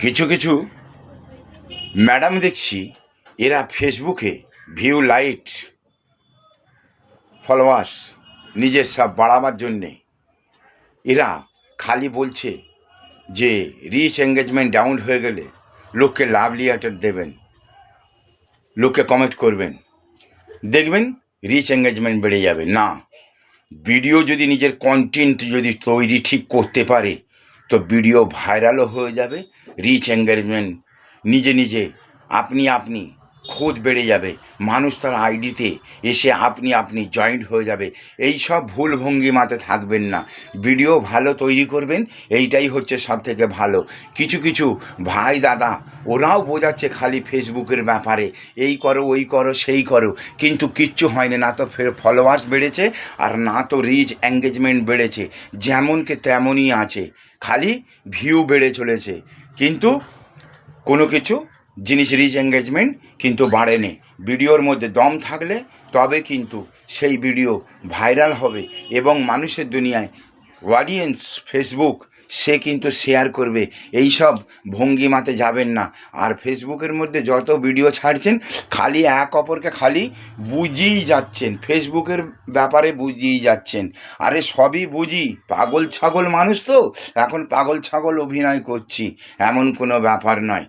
কিছু কিছু ম্যাডাম দেখছি এরা ফেসবুকে ভিউ, লাইট, ফলোয়ার্স নিজের সব বাড়াবার জন্যে এরা খালি বলছে যে রিচ এঙ্গেজমেন্ট ডাউন হয়ে গেলে লোককে লাভ লেটার দেবেন, লোককে কমেন্ট করবেন, দেখবেন রিচ এঙ্গেজমেন্ট বেড়ে যাবে। না, ভিডিও যদি নিজের কন্টেন্ট যদি তৈরি ঠিক করতে পারে তো ভিডিও ভাইরালও হয়ে যাবে, রিচ এঙ্গেজমেন্ট নিজে নিজে আপনি খোঁজ বেড়ে যাবে, মানুষ তার আইডিতে এসে আপনি জয়েন্ট হয়ে যাবে। এই সব ভুল ভঙ্গিমাতে থাকবেন না, ভিডিও ভালো তৈরি করবেন, এইটাই হচ্ছে সব থেকে ভালো। কিছু কিছু ভাই দাদা ওরাও বোঝাচ্ছে খালি ফেসবুকের ব্যাপারে, এই করো ওই করো সেই করো, কিন্তু কিচ্ছু হয়নি, না তো ফলোয়ার্স বেড়েছে আর না তো রিচ এঙ্গেজমেন্ট বেড়েছে, যেমনকে তেমনই আছে, খালি ভিউ বেড়ে চলেছে, কিন্তু কোনো কিছু জিনিস রিচ এঙ্গেজমেন্ট কিন্তু বাড়েনি। ভিডিওর মধ্যে দম থাকলে তবে কিন্তু সেই ভিডিও ভাইরাল হবে এবং মানুষের দুনিয়ায় অডিয়েন্স ফেসবুক সে কিন্তু শেয়ার করবে। এই সব ভঙ্গিমাতে যাবেন না। আর ফেসবুকের মধ্যে যত ভিডিও ছাড়ছেন খালি এক অপরকে খালি বুঝিয়েই যাচ্ছেন, ফেসবুকের ব্যাপারে বুঝিয়েই যাচ্ছেন। আরে সবই বুঝি, পাগল ছাগল মানুষ তো, এখন পাগল ছাগল অভিনয় করছি, এমন কোনো ব্যাপার নয়।